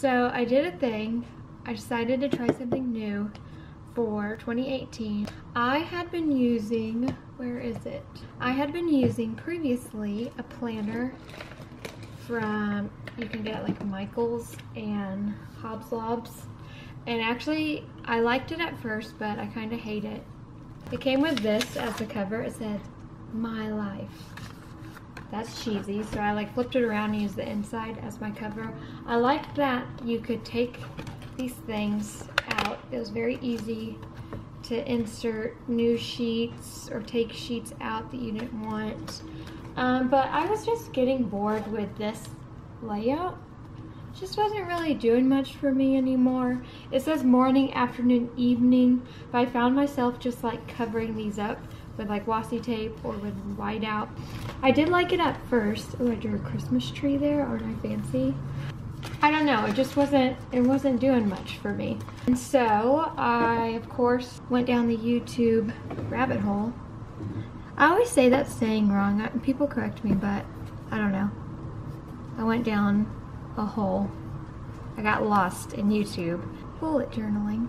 So I did a thing. I decided to try something new for 2018. I had been using, where is it? I had been using previously a planner from, you can get like Michael's and Hobbs Lobs. And actually, I liked it at first, but I kind of hate it. It came with this as the cover. It said, "My Life." That's cheesy, so I like flipped it around and used the inside as my cover. I liked that you could take these things out. It was very easy to insert new sheets or take sheets out that you didn't want. But I was just getting bored with this layout. Just wasn't really doing much for me anymore. It says morning, afternoon, evening, but I found myself just like covering these up with like washi tape or with whiteout. I did like it at first. Oh, I drew a Christmas tree there. Aren't I fancy? I don't know, it just wasn't doing much for me. And so I, of course, went down the YouTube rabbit hole. I always say that saying wrong. People correct me, but I don't know. I went down a hole. I got lost in YouTube. Bullet journaling.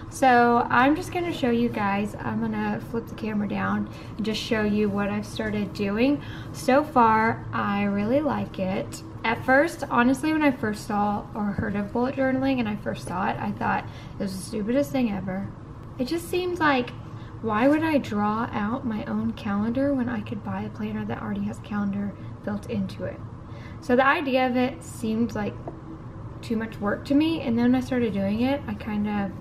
So I'm just gonna show you guys, I'm gonna flip the camera down and just show you what I've started doing. So far, I really like it. At first, honestly, when I first saw or heard of bullet journaling and I first saw it, I thought it was the stupidest thing ever. It just seems like, why would I draw out my own calendar when I could buy a planner that already has a calendar built into it? So the idea of it seemed like too much work to me, and then when I started doing it, I kind of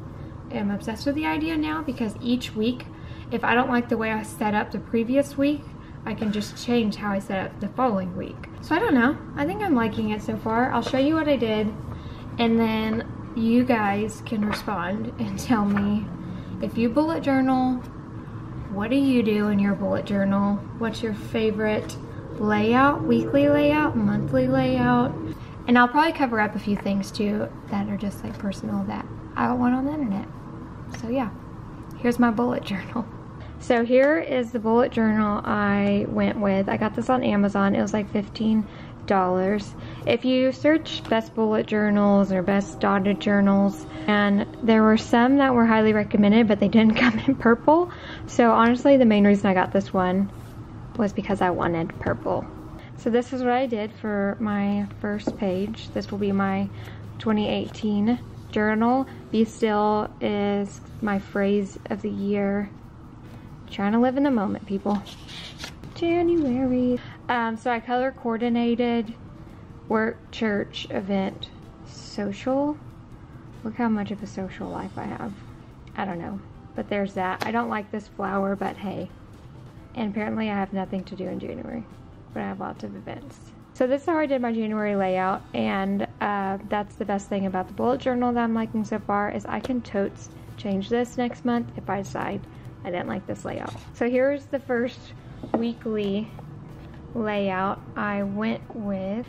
am obsessed with the idea now, because each week, if I don't like the way I set up the previous week, I can just change how I set up the following week. So I don't know, I think I'm liking it so far. I'll show you what I did, and then you guys can respond and tell me if you bullet journal, what do you do in your bullet journal? What's your favorite layout, weekly layout, monthly layout? And I'll probably cover up a few things too that are just like personal that I don't want on the internet. So yeah, here's my bullet journal. So here is the bullet journal I went with. I got this on Amazon. It was like $15. If you search best bullet journals or best dotted journals, and there were some that were highly recommended, but they didn't come in purple. So honestly, the main reason I got this one was because I wanted purple. So this is what I did for my first page. This will be my 2018 journal. Be still is my phrase of the year. Trying to live in the moment, people. January. So I color coordinated work, church, event, social. Look how much of a social life I have. I don't know, but there's that. I don't like this flower, but hey. And apparently I have nothing to do in January, but I have lots of events. So this is how I did my January layout, and that's the best thing about the bullet journal that I'm liking so far, is I can totes change this next month if I decide I didn't like this layout. So here's the first weekly layout I went with.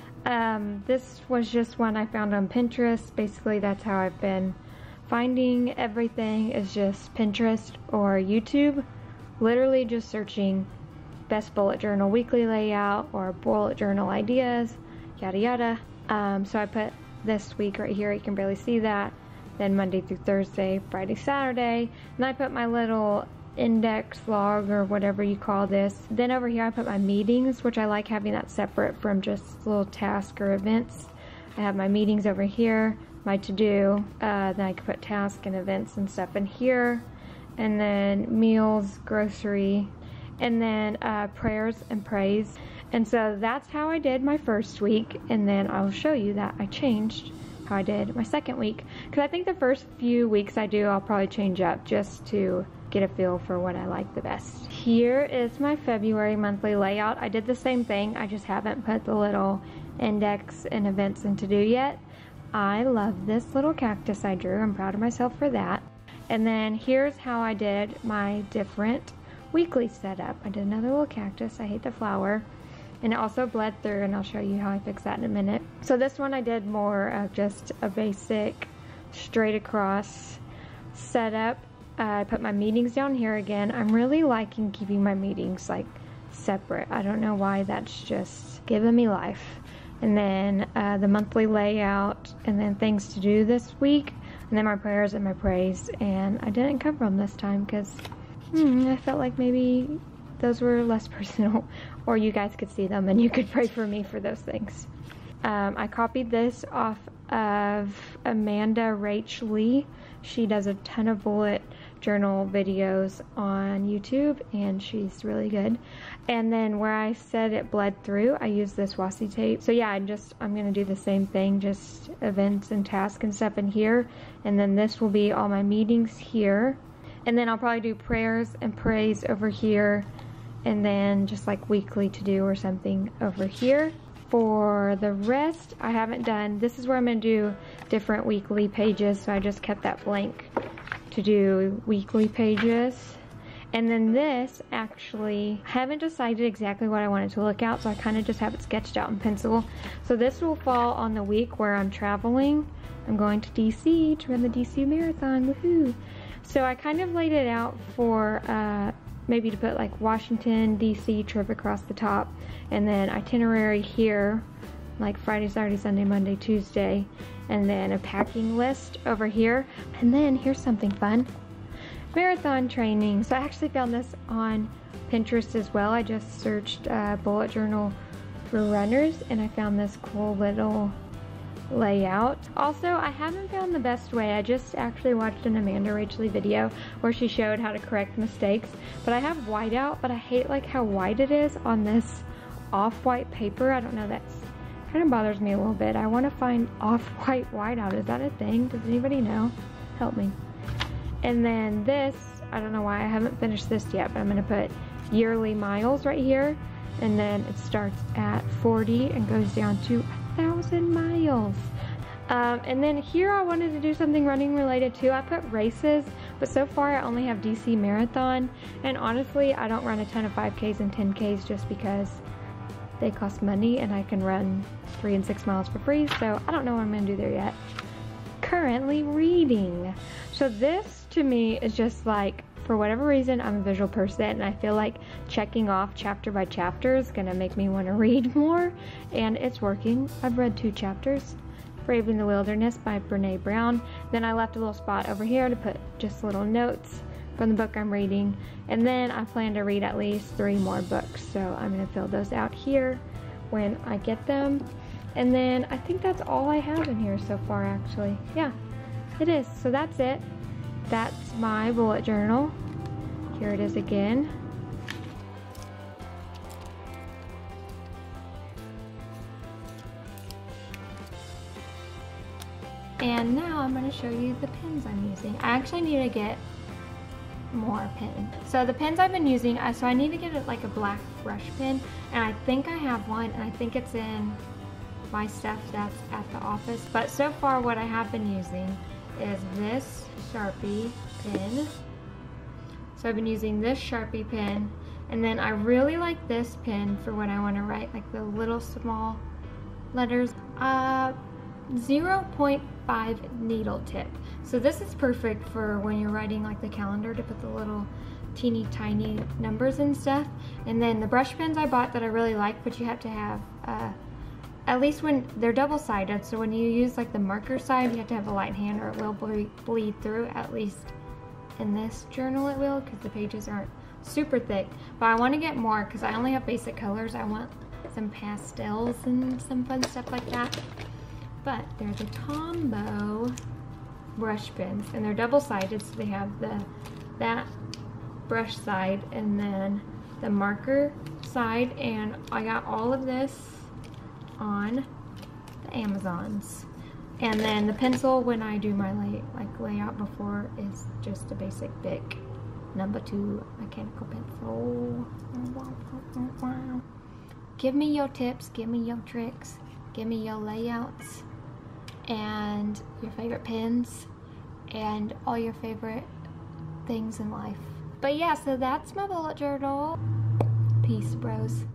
This was just one I found on Pinterest. Basically, that's how I've been finding everything, is just Pinterest or YouTube. Literally just searching best bullet journal weekly layout or bullet journal ideas, yada yada. So I put this week right here, you can barely see that. Then Monday through Thursday, Friday, Saturday. And I put my little index log or whatever you call this. Then over here I put my meetings, which I like having that separate from just little tasks or events. I have my meetings over here, my to-do, then I can put tasks and events and stuff in here. And then meals, grocery, and then prayers and praise. And so that's how I did my first week, and then I'll show you that I changed how I did my second week, because I think the first few weeks I do, I'll probably change up just to get a feel for what I like the best. Here is my February monthly layout. I did the same thing, I just haven't put the little index and events and to do yet. I love this little cactus I drew. I'm proud of myself for that. And then here's how I did my different weekly setup. I did another little cactus. I hate the flower. And it also bled through, and I'll show you how I fix that in a minute. So this one I did more of just a basic straight across setup. I put my meetings down here again. I'm really liking keeping my meetings like separate. I don't know why, that's just giving me life. and then the monthly layout, and then things to do this week, and then my prayers and my praise. And I didn't cover them this time because I felt like maybe those were less personal, or you guys could see them and you could pray for me for those things. I copied this off of Amanda Rach Lee. She does a ton of bullet journal videos on YouTube, and she's really good. And then where I said it bled through, I used this washi tape. So yeah, I'm gonna do the same thing, just events and tasks and stuff in here. And then this will be all my meetings here. And then I'll probably do prayers and praise over here, and then just like weekly to do or something over here. For the rest, I haven't done, this is where I'm gonna do different weekly pages, so I just kept that blank to do weekly pages. And then this, actually, I haven't decided exactly what I wanted to look out, so I kind of just have it sketched out in pencil. So this will fall on the week where I'm traveling. I'm going to DC to run the DC Marathon, woohoo! So I kind of laid it out for maybe to put like Washington, DC trip across the top, and then itinerary here, like Friday, Saturday, Sunday, Monday, Tuesday, and then a packing list over here. And then here's something fun, marathon training. So I actually found this on Pinterest as well. I just searched bullet journal for runners, and I found this cool little layout. Also, I haven't found the best way. I just actually watched an Amanda Rach Lee video where she showed how to correct mistakes, but I have whiteout, but I hate like how white it is on this off-white paper. I don't know, that's kind of bothers me a little bit. I want to find off-white whiteout. Is that a thing? Does anybody know? Help me. And then this, I don't know why I haven't finished this yet, but I'm going to put yearly miles right here, and then it starts at 40 and goes down to 1,000 miles. And then here I wanted to do something running related too. I put races, but so far I only have DC Marathon, and honestly I don't run a ton of 5Ks and 10Ks just because they cost money and I can run 3 and 6 miles for free, so I don't know what I'm gonna do there yet. Currently reading. So this to me is just like, for whatever reason, I'm a visual person, and I feel like checking off chapter by chapter is gonna make me want to read more, and it's working. I've read 2 chapters. Braving the Wilderness by Brene Brown. Then I left a little spot over here to put just little notes from the book I'm reading, and then I plan to read at least 3 more books, so I'm gonna fill those out here when I get them. And then I think that's all I have in here so far, actually. Yeah, it is. So that's it. That's my bullet journal. Here it is again. And now I'm going to show you the pens I'm using. I actually need to get more pens. So the pens I've been using, so I need to get like a black brush pen, and I think I have one, and I think it's in my stuff that's at the office. But so far what I have been using is this Sharpie pen. So I've been using this Sharpie pen, and then I really like this pen for when I want to write like the little small letters. 0.5 needle tip. So this is perfect for when you're writing like the calendar, to put the little teeny tiny numbers and stuff. And then the brush pens I bought that I really like, but you have to have at least when they're double-sided, so when you use like the marker side, you have to have a light hand or it will bleed through. At least in this journal it will, because the pages aren't super thick. But I want to get more because I only have basic colors. I want some pastels and some fun stuff like that. But they're the Tombow brush pens, and they're double-sided, so they have that brush side and then the marker side. And I got all of this on the Amazons. And then the pencil, when I do my layout before, is just a basic Bic number 2 mechanical pencil. Give me your tips, give me your tricks, give me your layouts, and your favorite pens, and all your favorite things in life. But yeah, so that's my bullet journal. Peace, bros.